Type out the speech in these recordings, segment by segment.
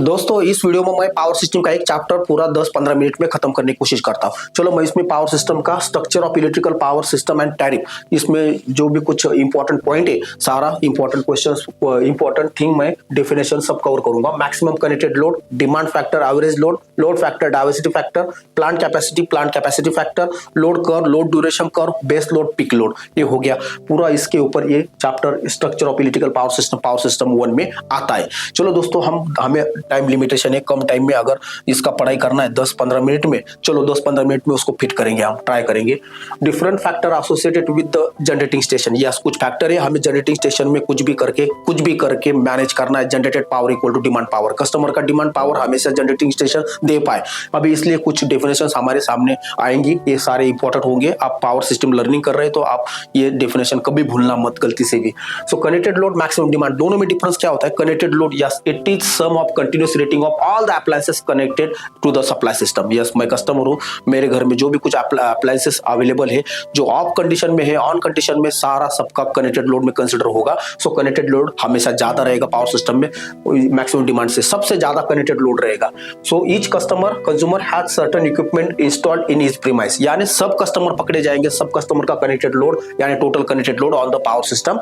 दोस्तों इस वीडियो में मैं पावर सिस्टम का एक चैप्टर पूरा 10-15 मिनट में खत्म करने की कोशिश करता हूँ। चलो मैं इसमें पावर सिस्टम का structure of electrical power system and tariff, इसमें जो भी कुछ इंपॉर्टेंट पॉइंट है, सारा इंपॉर्टेंट क्वेश्चंस, इंपॉर्टेंट थिंग मैं डेफिनेशन सब कवर करूंगा। Maximum connected load, demand factor, average load, load factor, diversity factor, plant capacity factor, load curve, load duration curve, base load, peak load, ये हो गया पूरा। इसके ऊपर ये chapter structure of electrical power system 1 में आता है। चलो दोस्तों, हमें टाइम लिमिटेशन है, कम टाइम में अगर इसका पढ़ाई करना है 10-15 मिनट में, चलो 10-15 मिनट में उसको फिट करेंगे, हम ट्राई करेंगे। Different factor associated with the generating station, yes कुछ फैक्टर है, हमें जनरेटिंग स्टेशन में कुछ भी करके मैनेज करना है। Generated power equal to demand power, customer का डिमांड पावर हमेशा जनरेटिंग स्टेशन दे पाए। अभी इसलिए कुछ डेफिनेशन हमारे सामने आएंगी, ये सारे इंपॉर्टेंट होंगे। आप पावर सिस्टम लर्निंग कर रहे हैं तो आप ये डेफिनेशन कभी भूलना मत गलती से भी। So connected load, maximum demand, दोनों में डिफरेंस क्या होता है? Connected load, yes it is sum of continuous rating of all the appliances connected to the supply system. Yes मैं कस्टमर हूँ, मेरे घर में जो भी कुछ अप्लायंसेस अवेलेबल है, जो ऑफ कंडीशन में है, ऑन कंडीशन में, सारा सबका कनेक्टेड लोड में कंसिडर होगा। सो कनेक्टेड लोड हमेशा ज्यादा रहेगा पावर सिस्टम में, मैक्सिमम डिमांड से सबसे ज्यादा कनेक्टेड लोड रहेगा। So each consumer has certain equipment installed in his premise, यानी सब कस्टमर पकड़े जाएंगे, सब कस्टमर का कनेक्टेड लोड यानी total connected load on the power system,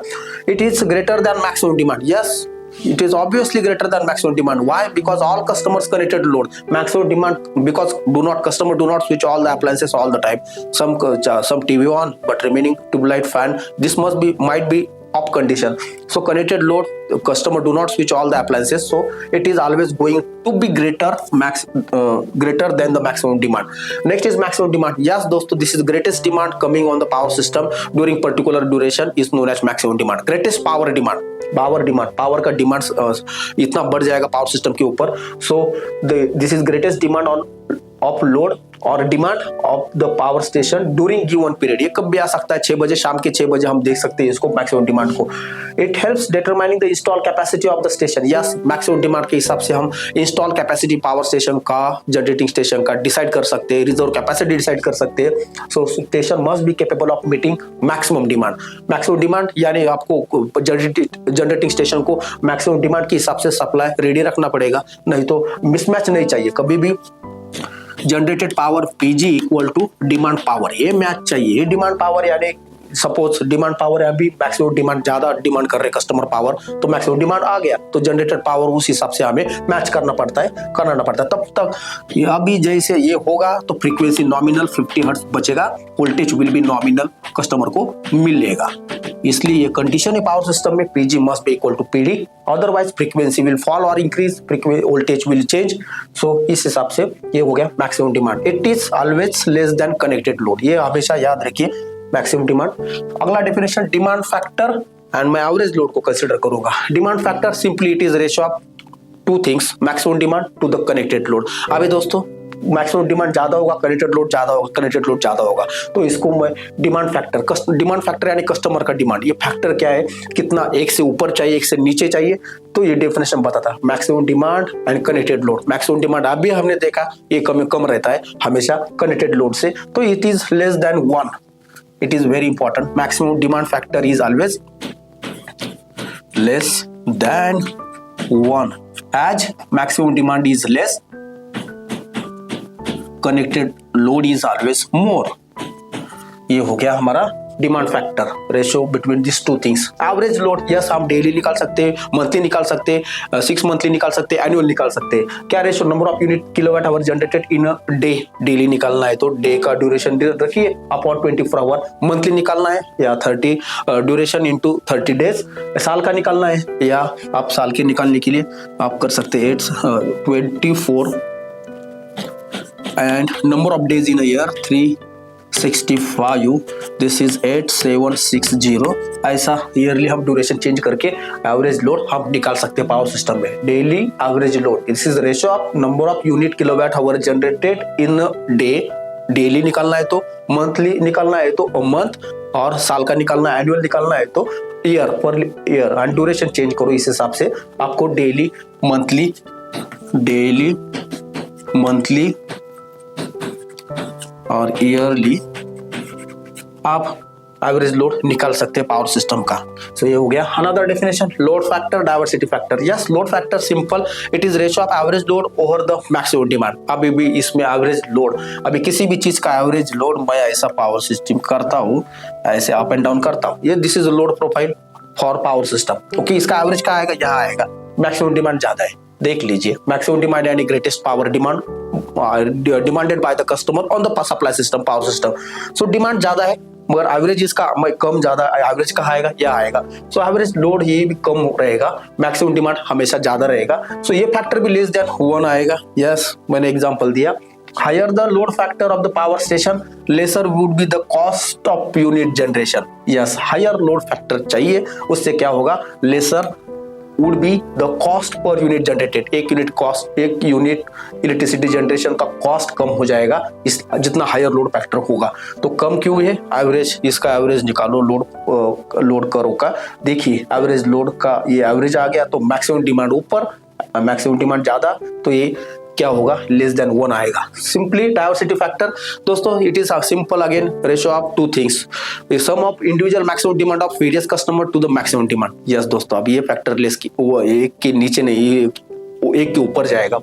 it is greater than maximum demand. Yes it is obviously greater than maximum demand. Why? Because all customers connected load. Maximum demand, because customer do not switch all the appliances all the time. Some TV on but remaining tube light, fan, this might be off condition. So connected load, customer do not switch all the appliances, so it is always going to be greater than the maximum demand. Next is maximum demand. Yes दोस्तों, this is greatest demand coming on the power system during particular duration is known as maximum demand. Greatest power का demand इतना बढ़ जाएगा power system के ऊपर। So this is greatest demand of load और demand of the power station during given period. ये कब भी आ सकता है, 6 बजे, शाम के 6 बजे हम देख सकते हैं इसको, मैक्सिमम डिमांड को। It helps determining the install capacity of the station. Yes maximum demand के हिसाब से हम इंस्टॉल कैपेसिटी पावर स्टेशन का, जनरेटिंग स्टेशन का डिसाइड कर सकते हैं, रिजर्व कैपेसिटी डिसाइड कर सकते हैं। So station must be capable of meeting maximum demand. Maximum demand यानी आपको जनरेटिंग स्टेशन को मैक्सिमम डिमांड के हिसाब से सप्लाई रेडी रखना पड़ेगा, नहीं तो मिसमैच नहीं चाहिए कभी भी। Generated power PG equal to demand power, ये मैच चाहिए। डिमांड पावर यानी सपोज डिमांड पावर है, अभी मैक्सिमम डिमांड ज्यादा डिमांड कर रहे कस्टमर पावर, तो मैक्सिमम डिमांड आ गया तो जनरेटेड पावर उस हिसाब से हमें मैच करना पड़ता है। तब तक अभी जैसे ये होगा तो फ्रीक्वेंसी नॉमिनल 50 हर्ट्ज बचेगा, voltage will be nominal customer को मिलेगा। इसलिए ये कंडीशन है पावर सिस्टम में, PG must be equal to PD, otherwise frequency will fall और increase, voltage will change. So इस हिसाब से ये हो गया maximum demand. It is always less than connected load, ये हमेशा याद रखिए मैक्सिमम डिमांड। अगला डेफिनेशन डिमांड फैक्टर, एंड मैं एवरेज लोड को कंसीडर करूंगा। Demand factor simply it is ratio of two things, maximum demand to the connected load. अभी दोस्तों मैक्सिमम डिमांड ज्यादा होगा, कनेक्टेड लोड ज्यादा होगा, तो इसको मैं डिमांड फैक्टर यानी कस्टमर का डिमांड, ये फैक्टर क्या है, कितना, एक से ऊपर चाहिए, एक से नीचे चाहिए, तो ये डेफिनेशन बताता है maximum demand and connected load. Maximum demand अभी हमने देखा ये कम रहता है हमेशा कनेक्टेड लोड से, तो it is less than 1। It is very important. Maximum demand factor is always less than 1. As maximum demand is less, connected load is always more. ये हो गया हमारा demand factor, ratio between this two things. Average load, yes हम daily निकाल सकते हैं, monthly निकाल सकते हैं, 6 मंथली निकाल सकते हैं, एनुअल निकाल सकते हैं। क्या ratio? Number of unit kilowatt hour generated in a day, daily निकालना है तो डे का ड्यूरेशन रखिए अपॉन 24 आवर। मंथली निकालना है या 30 ड्यूरेशन इंटू 30 डेज। साल का निकालना है या आप साल के निकालने के लिए आप कर सकते हैं 24 and number of days in a year 365, this is 8760। ऐसा ईयरली हम ड्यूरेशन चेंज करके एवरेज लोड हम निकाल सकते हैं पावर सिस्टम में। Daily average load, this is ratio of number of unit kilowatt hour generated in day. Daily निकालना है तो, मंथली निकालना है तो मंथ, और साल का निकालना है, एनुअल निकालना है तो year per year, and duration change करो इस हिसाब से आपको डेली, मंथली और ईयरली आप एवरेज लोड निकाल सकते हैं पावर सिस्टम का। सो ये हो गया another definition, load factor, diversity factor. Yes, load factor simple, it is ratio of average load over the maximum demand. अभी भी इसमें एवरेज लोड, अभी किसी भी चीज का एवरेज लोड मैं ऐसा पावर सिस्टम करता हूँ, ऐसे अप एंड डाउन करता हूँ, ये this is load profile for power system. Okay, इसका एवरेज क्या आएगा, यहाँ आएगा, मैक्सिमम डिमांड ज्यादा है, देख लीजिए, मैक्सिमम डिमांड यानी greatest power demand demanded by the customer on the supply system, power system. So demand ज्यादा है मगर एवरेज इसका कम, ज्यादा एवरेज कहाँ आएगा, यह आएगा। सो एवरेज लोड ये भी कम रहेगा, मैक्सिमम डिमांड हमेशा ज्यादा रहेगा। सो ये फैक्टर भी लेस देन 1 आएगा। यस, मैंने एग्जांपल दिया, higher the load factor of the power station, lesser would be the cost of unit generation. Yes, higher load factor चाहिए, उससे क्या होगा, lesser would be the cost per unit generated। एक unit cost, एक unit electricity generation का cost कम हो जाएगा इस जितना हायर लोड फैक्टर होगा। तो कम क्यों है, एवरेज, इसका एवरेज निकालो लोड करो का, देखिए एवरेज लोड का ये एवरेज आ गया, तो मैक्सिमम डिमांड ऊपर, मैक्सिमम डिमांड ज्यादा, तो ये क्या होगा, लेस देन 1 आएगा। सिंपली डाइवर्सिटी फैक्टर दोस्तों, it is simple again, ratio of two things, sum of individual maximum demand of various customer to the maximum demand. Yes दोस्तों, अब ये फैक्टर लेस की वो एक के नीचे नहीं, एक के ऊपर जाएगा,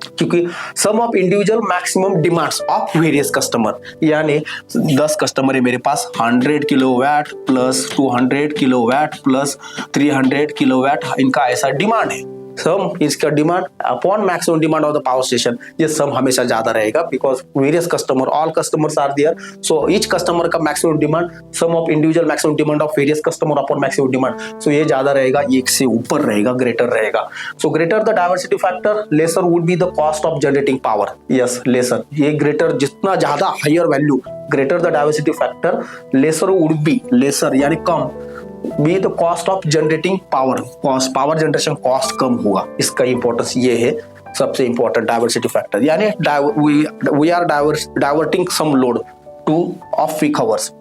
क्योंकि sum of individual maximum demands of various customer, यानी 10 कस्टमर है मेरे पास, 100 kilowatt plus 200 kilowatt plus 300 kilowatt, इनका ऐसा डिमांड है। सम इसका demand upon maximum demand of the power station, ये सम हमेशा ज्यादा रहेगा, because various customer, all customers are there, so each customer का maximum demand, sum of individual maximum demand of various customer upon maximum demand, सो ये ज्यादा रहेगा, एक से ऊपर रहेगा, ग्रेटर रहेगा। So greater the diversity factor, lesser would be the cost of generating power. Yes, lesser, ये ग्रेटर, जितना ज्यादा higher value, greater the diversity factor, lesser would be, lesser यानी कम, be the cost of generating power, cost, power generation cost कम होगा। इसका importance ये है, सबसे इंपॉर्टेंट डाइवर्सिटी फैक्टर, यानी we are diverting some load to off peak hours.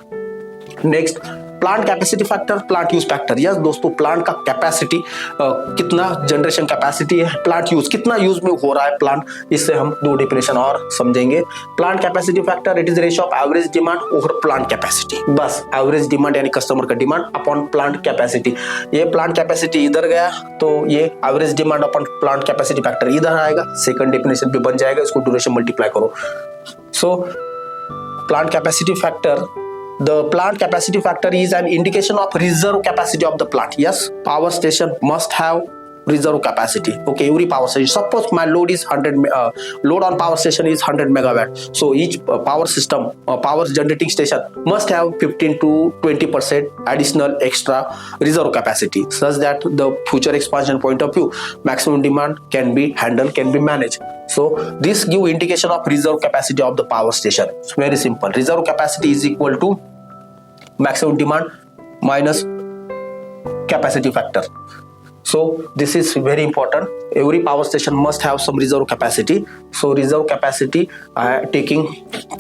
Next, plant capacity factor, plant use factor. Yes दोस्तों, plant का capacity कितना जनरेशन कैपेसिटी है, प्लांट यूज कितना यूज में हो रहा है प्लांट, इससे हम दो डेफिनेशन और समझेंगे। Plant capacity factor, it is ratio of average demand over plant capacity. बस एवरेज डिमांड यानी कस्टमर का डिमांड अपॉन प्लांट कैपेसिटी। ये प्लांट कैपेसिटी इधर गया तो ये average demand upon plant capacity factor इधर आएगा, सेकंड डेफिनेशन भी बन जाएगा, इसको ड्यूरेशन मल्टीप्लाई करो। So plant capacity factor, the plant capacity factor is an indication of reserve capacity of the plant. Yes, power station must have reserve capacity. Okay, every power station, suppose my load is 100 load on power station is 100 megawatt, so each power system, power generating station must have 15 to 20% additional extra reserve capacity, such that the future expansion point of view maximum demand can be handled, can be managed. So this give indication of reserve capacity of the power station. It's very simple, reserve capacity is equal to maximum demand minus capacity factor. So this is very important, every power station must have some reserve capacity. So reserve capacity taking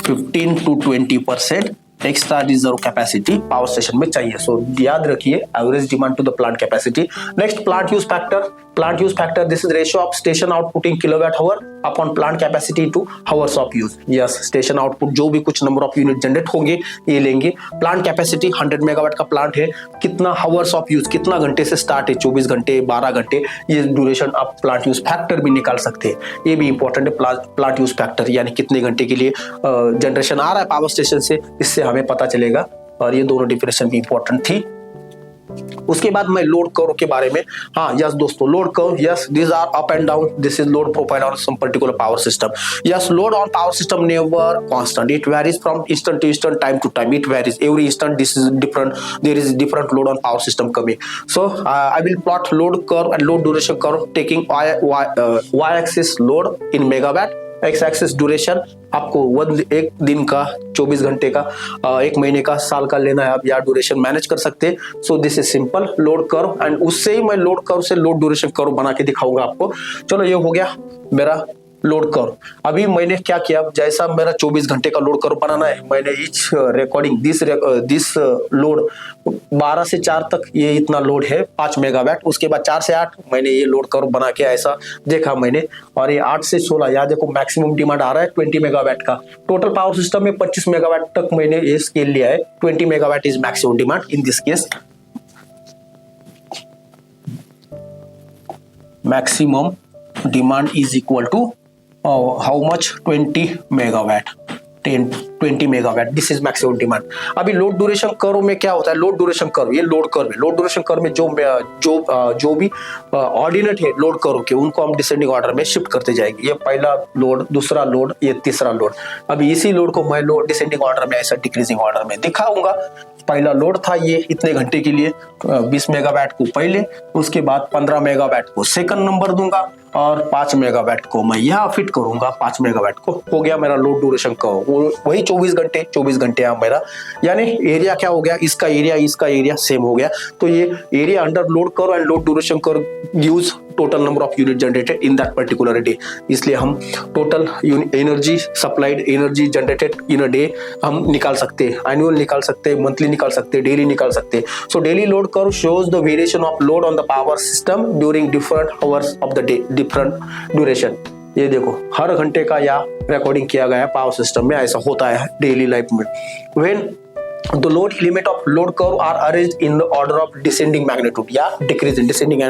15 to 20% extra reserve capacity power station में चाहिए। So याद रखिए, average demand to the plant capacity. Next, plant use factor, plant use factor, this is ratio of station outputting kilowatt hour upon plant capacity to hours of use. Yes, station output जो भी कुछ number of unit generate होंगे ये लेंगे, plant capacity 100 megawatt का plant है, कितना hours of use, कितना घंटे से स्टार्ट है, 24 घंटे 12 घंटे, ये ड्यूरेशन आप प्लांट यूज फैक्टर भी निकाल सकते हैं। ये भी इंपॉर्टेंट है, प्लांट यूज फैक्टर यानी कितने घंटे के लिए जनरेशन आ रहा है पावर स्टेशन से, इससे हमें पता चलेगा। और ये दोनों डिफिनेशन भी इंपॉर्टेंट थी। उसके बाद मैं लोड कर्व के बारे में, हाँ यस दोस्तों, load curve, yes this are up and down, this is load profile on some particular power system. Yes, load on power system never constant, it varies from instant to instant, time to time, it varies every instant, this is different, there is different load on power system coming. So I will plot load curve and load duration curve taking y axis load in megawatt, x axis duration आपको एक दिन का, 24 घंटे का, एक महीने का, साल का लेना है आप, या ड्यूरेशन मैनेज कर सकते हैं। सो this is simple load curve, and उससे ही मैं लोड कर्व से लोड ड्यूरेशन कर्व बना के दिखाऊंगा आपको। चलो ये हो गया मेरा लोड कर्व। अभी मैंने क्या किया, जैसा मेरा 24 घंटे का लोड कर्व बनाना है, मैंने इच रिकॉर्डिंग दिस लोड 12 से 4 तक ये इतना लोड है 5 मेगावाट, उसके बाद 4 से 8 मैंने ये लोड कर्व बना के ऐसा देखा मैंने, और ये 8 से 16 यहाँ देखो मैक्सिमम डिमांड आ रहा है 20 मेगावाट का। टोटल पावर सिस्टम में 25 मेगावाट तक मैंने ये स्केल लिया है, 20 megawatt is maximum demand in this case. Maximum demand is equal to how much, 20 megawatt, 20 megawatt, this is maximum demand. अभी लोड ड्यूरेशन कर्व में क्या होता है, लोड ड्यूरेशन कर्व, ये लोड कर्व है। लोड ड्यूरेशन कर्व में जो भी ऑर्डिनेट है लोड कर्व के, उनको हम डिसेंडिंग ऑर्डर में शिफ्ट करते जाएंगे। ये पहला लोड, दूसरा लोड, ये तीसरा लोड। अभी इसी लोड को मैं लोड डिसेंडिंग ऑर्डर में ऐसा डिक्रीजिंग ऑर्डर में दिखाऊंगा। पहला लोड था ये इतने घंटे के लिए 20 मेगावाट को पहले, उसके बाद 15 मेगावाट को सेकंड नंबर दूंगा, और 5 मेगावाट को मैं यहाँ फिट करूंगा। 5 मेगावाट को हो गया मेरा लोड ड्यूरेशन का, वही 24 घंटे मेरा, यानी एरिया क्या हो गया, इसका एरिया सेम हो गया। तो ये area under load curve and load duration curve gives total number of unit generated in that particular day. इसलिए हम total energy supplied, energy generated in a day हम निकाल सकते हैं, एनुअल निकाल सकते हैं, मंथली निकाल सकते हैं, डेली निकाल सकते हैं। So daily load curve shows the variation of load on the power system during different hours of the day, different duration. ये देखो हर घंटे का यहाँ रिकॉर्डिंग किया गया है पावर सिस्टम में, ऐसा होता है डेली लाइफ में। When the load element of load curve are arranged in the order of descending magnitude या decreasing descending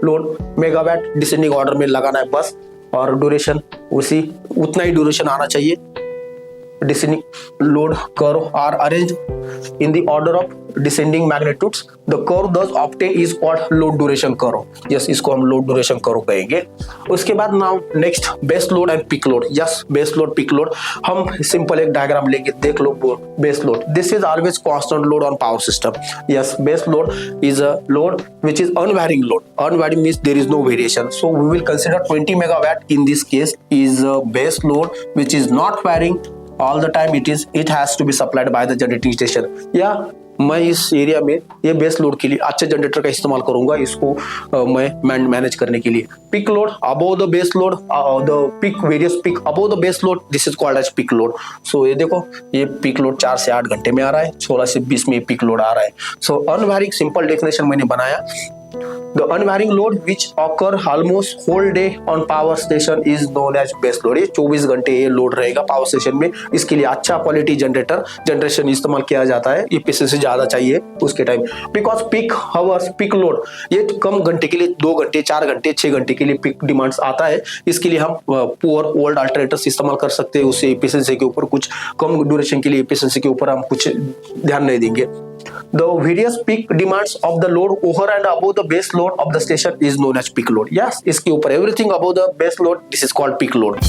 load megawatt descending order में लगाना है बस, और ड्यूरेशन उतना ही ड्यूरेशन आना चाहिए। descending load curve are arranged in the order of descending magnitudes. The curve thus obtained is called load duration curve. Yes, इसको हम load duration curve कहेंगे। उसके बाद now next base load and peak load. Yes, base load, peak load। हम simple एक diagram लेके देख लो। base load, this is always constant load on power system. Yes, base load is a load which is unvarying load. Unvarying means there is no variation. So we will consider 20 megawatt in this case is a base load which is not varying all the time. It has to be supplied by the generating station. या मैं इस area में ये base load के लिए अच्छे generator का इस्तेमाल करूंगा, इसको मैं मैनेज करने के लिए। Peak load above the base load, the peak various peak above the base load, this is called as peak load. So ये देखो ये पिक लोड 4 से 8 घंटे में आ रहा है, 16 से 20 में पिक लोड आ रहा है। सो अनवैरिंग सिंपल डेफिनेशन मैंने बनाया। The unvarying load which occur almost whole day on power station is known as base load। ये 24 घंटे ये लोड रहेगा पावर स्टेशन में। इसके लिए अच्छा क्वालिटी जनरेशन इस्तेमाल किया जाता है, एफिशिएंसी ज्यादा चाहिए उसके time. Because peak hours, peak load ये कम घंटे के लिए, 2 घंटे, 4 घंटे, 6 घंटे के लिए पीक डिमांड्स आता है। इसके लिए हम पुअर ओल्ड अल्टरनेटर्स इस्तेमाल कर सकते हैं। उससे एफिशिएंसी के ऊपर कुछ कम ड्यूरेशन के लिए एफिशिएंसी के ऊपर हम कुछ ध्यान नहीं देंगे। The various peak demands of the load over and above the base load of the station is known as peak load. Yes, इसके ऊपर everything above the base load, this is called peak load.